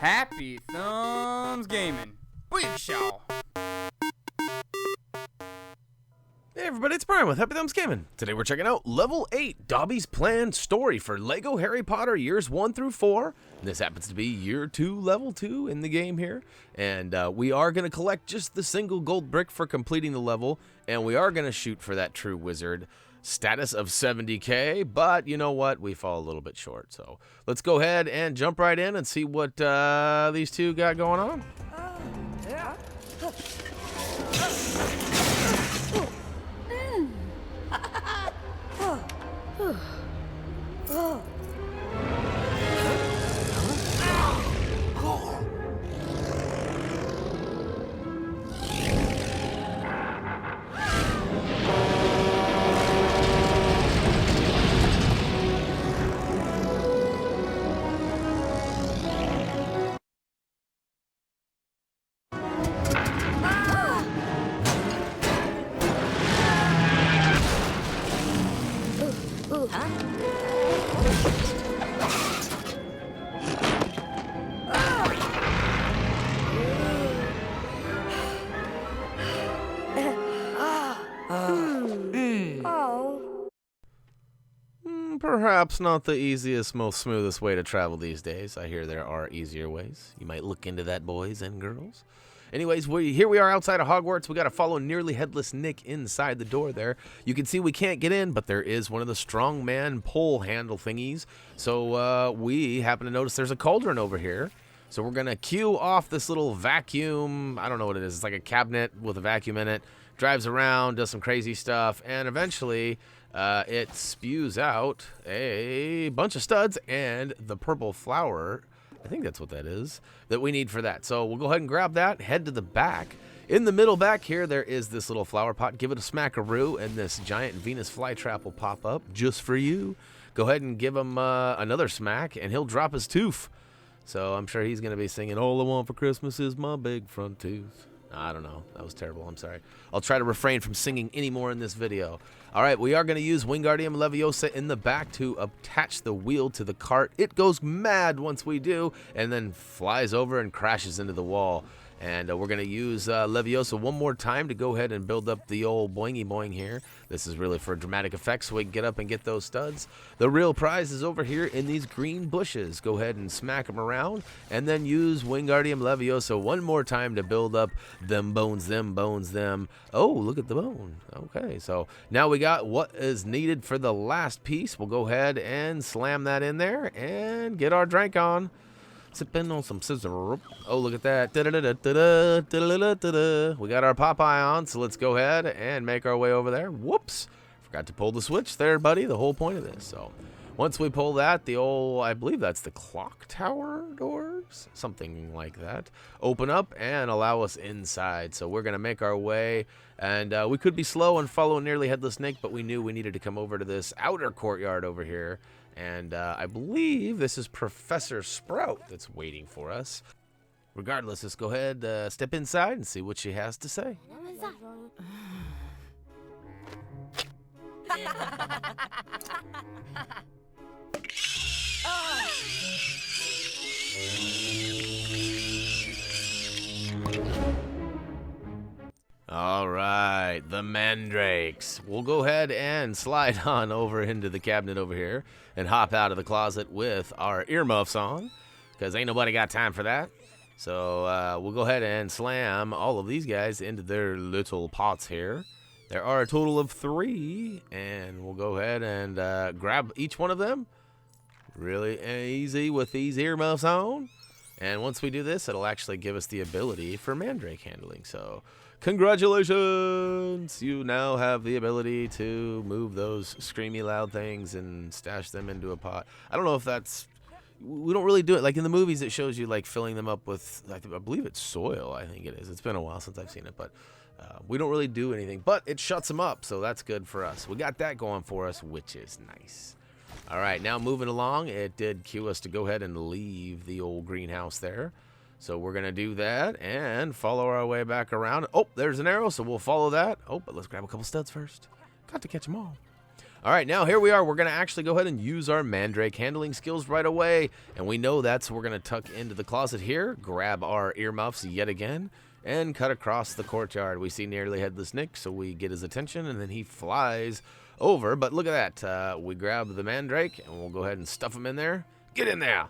Happy Thumbs Gaming. Big show. Hey everybody, it's Brian with HappyThumbsGaming. Today we're checking out Level 8, Dobby's Planned Story for LEGO Harry Potter Years 1 through 4. And this happens to be Year 2, Level 2 in the game here. And we are going to collect just the single gold brick for completing the level. And we are going to shoot for that True Wizard status of 70k. But you know what? We fall a little bit short. So let's go ahead and jump right in and see what these two got going on. Yeah. Perhaps not the easiest, most smoothest way to travel these days. I hear there are easier ways. You might look into that, boys and girls. Anyways, here we are outside of Hogwarts. We got to follow Nearly Headless Nick inside the door there. You can see we can't get in, but there is one of the strongman pole handle thingies. So we happen to notice there's a cauldron over here. So we're going to cue off this little vacuum. I don't know what it is. It's like a cabinet with a vacuum in it. Drives around, does some crazy stuff, and eventually it spews out a bunch of studs and the purple flower. I think that's what that is, that we need for that. So we'll go ahead and grab that, head to the back. In the middle back here, there is this little flower pot. Give it a smackaroo, and this giant Venus flytrap will pop up just for you. Go ahead and give him another smack, and he'll drop his tooth. So I'm sure he's going to be singing, "All I want for Christmas is my big front tooth." I don't know. That was terrible. I'm sorry. I'll try to refrain from singing any more in this video. All right, we are going to use Wingardium Leviosa in the back to attach the wheel to the cart. It goes mad once we do, and then flies over and crashes into the wall. And we're going to use Leviosa one more time to go ahead and build up the old boingy boing here. This is really for dramatic effects, so we can get up and get those studs. The real prize is over here in these green bushes. Go ahead and smack them around, and then use Wingardium Leviosa one more time to build up them bones, them. Oh, look at the bone. Okay, so now we got what is needed for the last piece. We'll go ahead and slam that in there and get our drink on. Sipping on some scissor. Oh, look at that. We got our Popeye on, so let's go ahead and make our way over there. Whoops. Forgot to pull the switch there, buddy. The whole point of this. So once we pull that, the old, I believe that's the clock tower doors, something like that, open up and allow us inside. So we're going to make our way, and we could be slow and follow Nearly Headless Nick, but we knew we needed to come over to this outer courtyard over here. And I believe this is Professor Sprout that's waiting for us. Regardless, let's go ahead, step inside and see what she has to say. All right, the mandrakes. We'll go ahead and slide on over into the cabinet over here and hop out of the closet with our earmuffs on, because ain't nobody got time for that. So we'll go ahead and slam all of these guys into their little pots here. There are a total of 3, and we'll go ahead and grab each one of them. Really easy with these earmuffs on. And once we do this, it'll actually give us the ability for mandrake handling. So congratulations! You now have the ability to move those screamy loud things and stash them into a pot. I don't know if that's... We don't really do it. Like in the movies, it shows you like filling them up with, I believe it's soil, I think it is. It's been a while since I've seen it, but we don't really do anything. But it shuts them up, so that's good for us. We got that going for us, which is nice. All right, now moving along, it did cue us to go ahead and leave the old greenhouse there. So we're going to do that and follow our way back around. Oh, there's an arrow, so we'll follow that. Oh, but let's grab a couple studs first. Got to catch them all. All right, now here we are. We're going to actually go ahead and use our mandrake handling skills right away. And we know that's we're going to tuck into the closet here, grab our earmuffs yet again, and cut across the courtyard. We see nearly headless Nick, so we get his attention, and then he flies over. But look at that. We grab the mandrake, and we'll go ahead and stuff him in there. Get in there.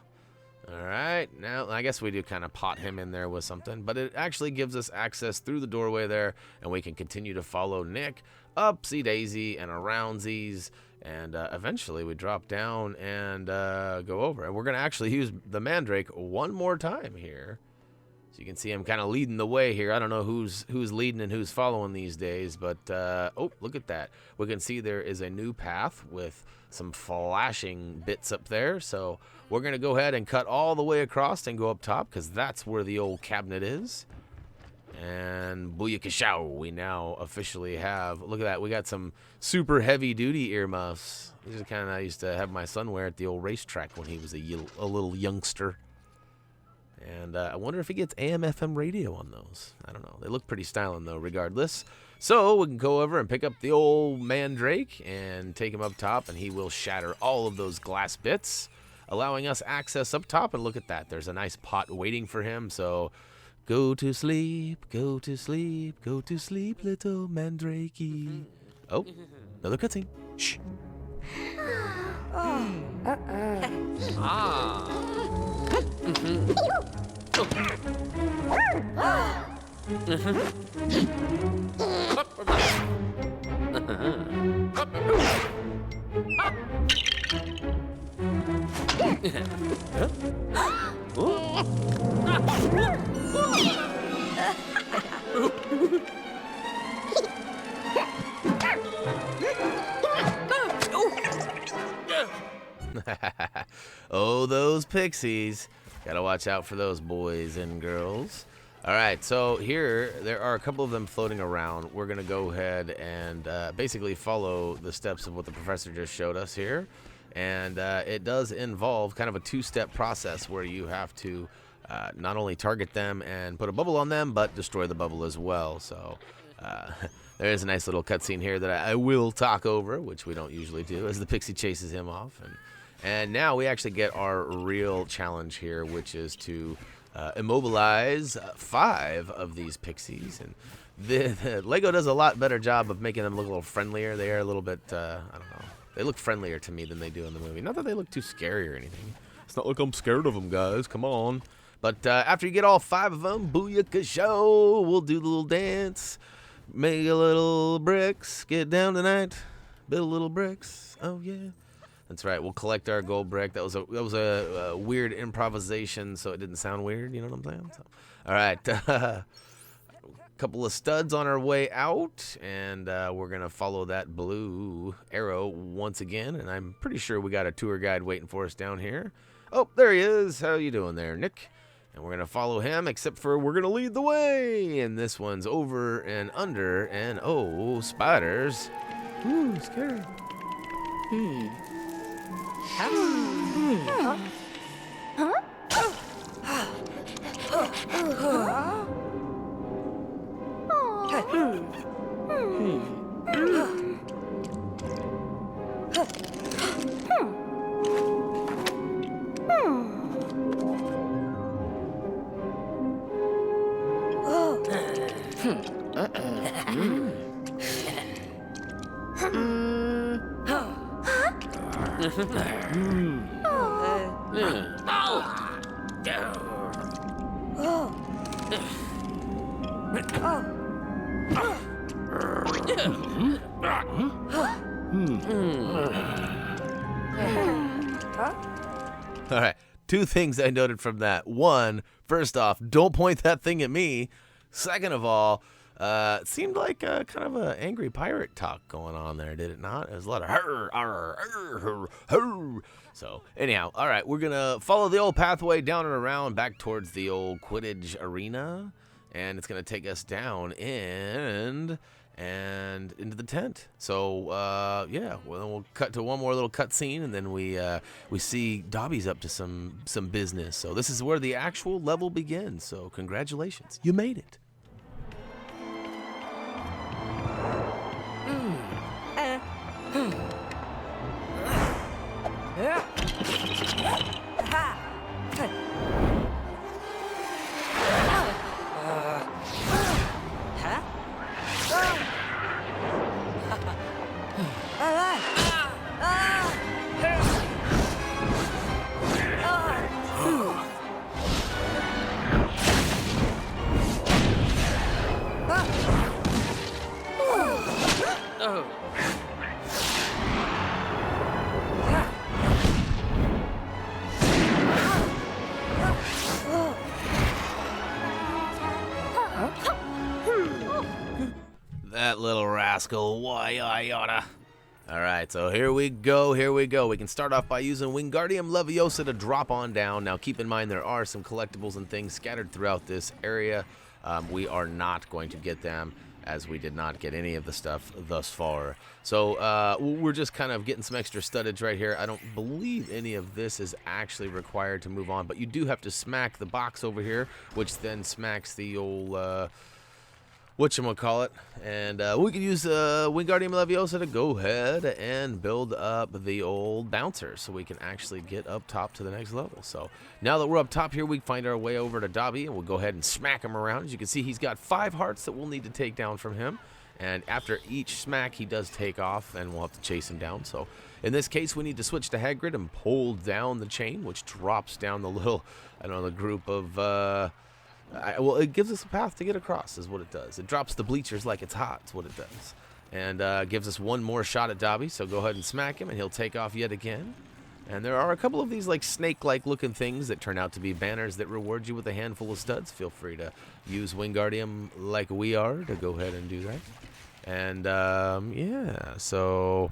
All right, now I guess we do kind of pot him in there with something, but it actually gives us access through the doorway there, and we can continue to follow Nick upsy daisy and aroundsies, and eventually we drop down and go over. And we're going to actually use the mandrake one more time here. So you can see him kind of leading the way here. I don't know who's leading and who's following these days, but oh, look at that. We can see there is a new path with some flashing bits up there. So we're going to go ahead and cut all the way across and go up top because that's where the old cabinet is. And booyakashow, we now officially have, look at that, we got some super heavy duty earmuffs. These are kind of I used to have my son wear at the old racetrack when he was a little youngster. And I wonder if he gets AM/FM radio on those. I don't know. They look pretty styling, though, regardless. So we can go over and pick up the old mandrake and take him up top, and he will shatter all of those glass bits, allowing us access up top. And look at that. There's a nice pot waiting for him. So go to sleep, go to sleep, go to sleep, little mandrake. Oh, another cutscene. Shh. Oh, those pixies. Gotta watch out for those boys and girls. All right, so here, there are a couple of them floating around. We're gonna go ahead and basically follow the steps of what the professor just showed us here. And it does involve kind of a two-step process where you have to not only target them and put a bubble on them, but destroy the bubble as well. So there is a nice little cutscene here that I will talk over, which we don't usually do, as the pixie chases him off. And now we actually get our real challenge here, which is to immobilize 5 of these pixies. And the Lego does a lot better job of making them look a little friendlier. They are a little bit, I don't know, they look friendlier to me than they do in the movie. Not that they look too scary or anything. It's not like I'm scared of them, guys. Come on. But after you get all 5 of them, booyaka show, we'll do the little dance, make a little bricks, get down tonight, build little bricks. Oh, yeah. That's right. We'll collect our gold brick. That was a weird improvisation, so it didn't sound weird. You know what I'm saying? So, all right. A couple of studs on our way out, and we're going to follow that blue arrow once again. And I'm pretty sure we got a tour guide waiting for us down here. Oh, there he is. How you doing there, Nick? And we're going to follow him, except for we're going to lead the way. And this one's over and under, and oh, spiders. Ooh, scary. All right, 2 things I noted from that. 1, first off, don't point that thing at me. Second of all, it seemed like kind of an angry pirate talk going on there, did it not? It was a lot of hurr, arr, arr, hurr, hurr. So anyhow, all right, we're gonna follow the old pathway down and around back towards the old Quidditch arena, and it's gonna take us down and into the tent. So yeah, well, then we'll cut to one more little cut scene, and then we see Dobby's up to some business. So this is where the actual level begins. So congratulations, you made it. That little rascal, why I oughta. Alright, so here we go. We can start off by using Wingardium Leviosa to drop on down. Now keep in mind there are some collectibles and things scattered throughout this area. We are not going to get them, as we did not get any of the stuff thus far. So we're just kind of getting some extra studdage right here. I don't believe any of this is actually required to move on, but you do have to smack the box over here, which then smacks the old whatchamacallit, and we can use Wingardium Leviosa to go ahead and build up the old bouncer so we can actually get up top to the next level. So now that we're up top here, we find our way over to Dobby, and we'll go ahead and smack him around. As you can see, he's got 5 hearts that we'll need to take down from him, and after each smack, he does take off, and we'll have to chase him down. So in this case, we need to switch to Hagrid and pull down the chain, which drops down the little, I don't know, the group of well, it gives us a path to get across, is what it does. It drops the bleachers like it's hot, is what it does. And gives us one more shot at Dobby, so go ahead and smack him, and he'll take off yet again. And there are a couple of these like snake-like looking things that turn out to be banners that reward you with a handful of studs. Feel free to use Wingardium like we are to go ahead and do that. And yeah, so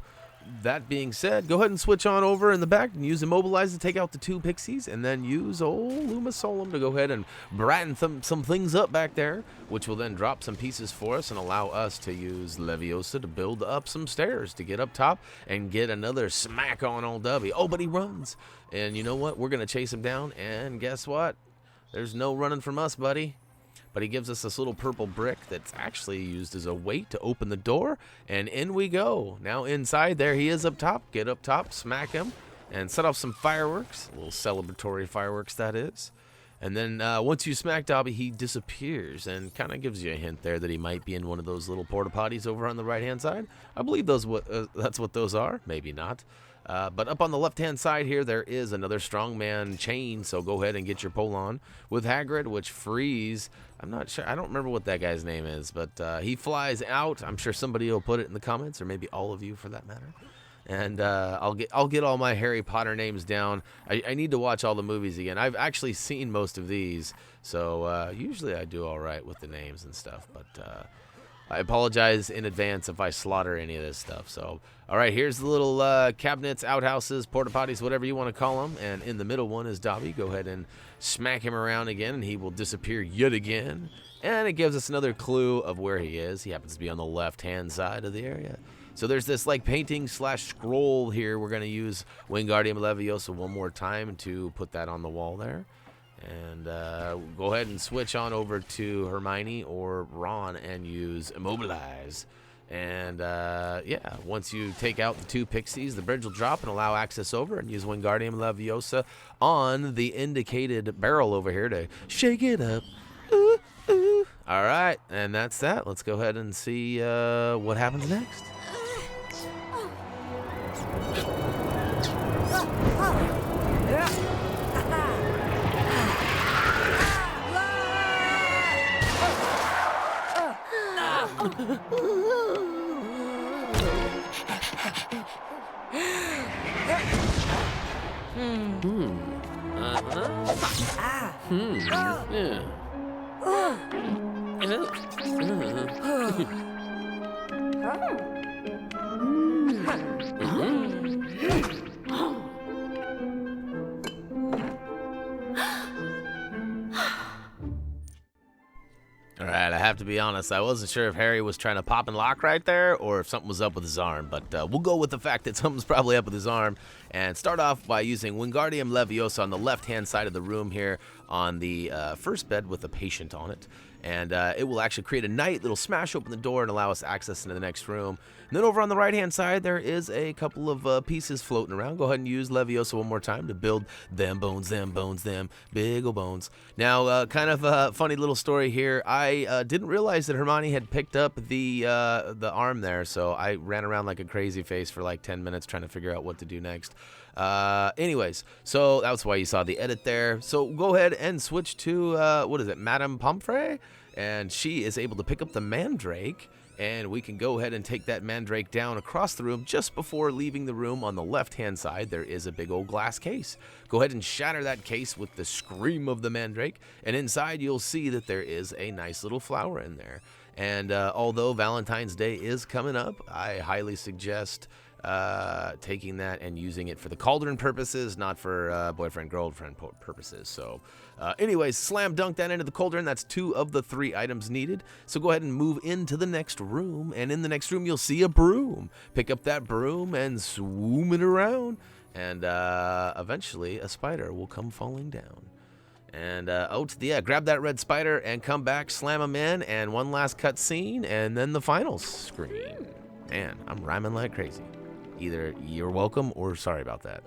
that being said, go ahead and switch on over in the back and use Immobilize to take out the 2 pixies, and then use old Luma Solum to go ahead and bratten some things up back there, which will then drop some pieces for us and allow us to use Leviosa to build up some stairs to get up top and get another smack on old Dobby. Oh, but he runs. And you know what? We're going to chase him down, and guess what? There's no running from us, buddy. But he gives us this little purple brick that's actually used as a weight to open the door, and in we go. Now inside there he is up top. Get up top, smack him, and set off some fireworks. A little celebratory fireworks, that is. And then once you smack Dobby, he disappears, and kind of gives you a hint there that he might be in one of those little porta potties over on the right-hand side. I believe that's what those are. Maybe not. But up on the left-hand side here, there is another strongman chain, so go ahead and get your pull on with Hagrid, which frees. I'm not sure. I don't remember what that guy's name is, but he flies out. I'm sure somebody will put it in the comments, or maybe all of you for that matter. And I'll get all my Harry Potter names down. I need to watch all the movies again. I've actually seen most of these, so usually I do all right with the names and stuff, but I apologize in advance if I slaughter any of this stuff. So, all right, here's the little cabinets, outhouses, porta potties, whatever you want to call them. And in the middle one is Dobby. Go ahead and smack him around again, and he will disappear yet again. And it gives us another clue of where he is. He happens to be on the left-hand side of the area. So there's this like painting / scroll here. We're going to use Wingardium Leviosa one more time to put that on the wall there. And go ahead and switch on over to Hermione or Ron and use Immobilize. And yeah, once you take out the 2 pixies, the bridge will drop and allow access over, and use Wingardium Leviosa on the indicated barrel over here to shake it up. Ooh, ooh. All right, and that's that. Let's go ahead and see what happens next. All right, I have to be honest, I wasn't sure if Harry was trying to pop and lock right there or if something was up with his arm, but we'll go with the fact that something's probably up with his arm and start off by using Wingardium Leviosa on the left-hand side of the room here on the first bed with a patient on it. And it will actually create a knight that'll smash open the door and allow us access into the next room. And then over on the right-hand side, there is a couple of pieces floating around. Go ahead and use Leviosa one more time to build them big ol' bones. Now, kind of a funny little story here. I didn't realize that Hermione had picked up the arm there, so I ran around like a crazy face for like 10 minutes trying to figure out what to do next. Anyways, so that's why you saw the edit there. So go ahead and switch to, what is it, Madame Pomfrey? And she is able to pick up the mandrake, and we can go ahead and take that mandrake down across the room. Just before leaving the room on the left-hand side, there is a big old glass case. Go ahead and shatter that case with the scream of the mandrake, and inside you'll see that there is a nice little flower in there. And although Valentine's Day is coming up, I highly suggest taking that and using it for the cauldron purposes, not for boyfriend-girlfriend purposes. So anyways, slam dunk that into the cauldron. That's 2 of the 3 items needed. So go ahead and move into the next room, and in the next room you'll see a broom. Pick up that broom and swoom it around, and eventually a spider will come falling down. And grab that red spider and come back, slam him in, and one last cut scene, and then the final screen. Man, I'm rhyming like crazy. Either you're welcome or sorry about that.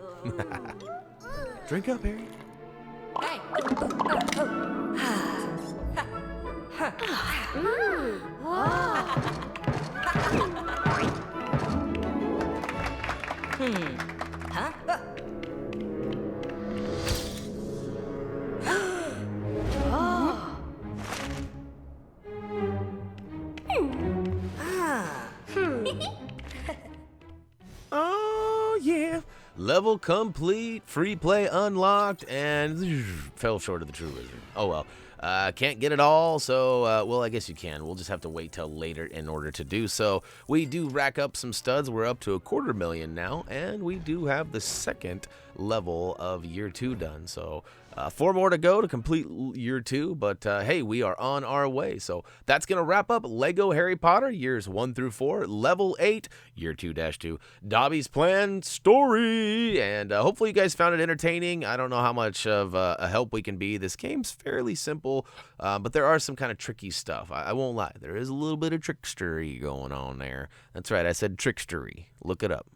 Drink up, Harry. Oh, yeah. Level complete, free play unlocked, and fell short of the true wizard. Oh, well. Can't get it all, so, well, I guess you can. We'll just have to wait till later in order to do so. We do rack up some studs. We're up to 250,000 now, and we do have the second level of year 2 done. So 4 more to go to complete year 2, but hey, we are on our way. So that's going to wrap up Lego Harry Potter years 1 through 4, level 8, year 2-2, Dobby's Plan story. And hopefully you guys found it entertaining. I don't know how much of a help we can be. This game's fairly simple, but there are some kind of tricky stuff. I won't lie. There is a little bit of trickstery going on there. That's right. I said trickstery. Look it up.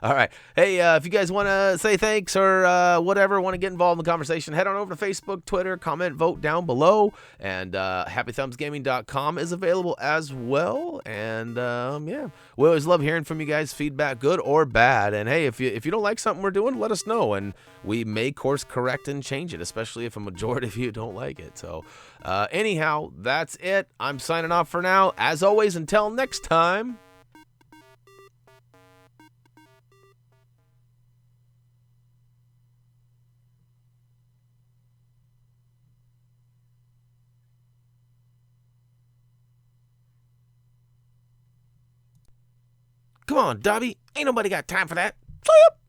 All right. Hey, if you guys want to say thanks or whatever, want to get involved in the conversation, head on over to Facebook, Twitter, comment, vote down below. And HappyThumbsGaming.com is available as well. And yeah, we always love hearing from you guys, feedback, good or bad. And hey, if you don't like something we're doing, let us know, and we may course correct and change it, especially if a majority of you don't like it. So anyhow, that's it. I'm signing off for now. As always, until next time. Come on, Dobby. Ain't nobody got time for that. See ya.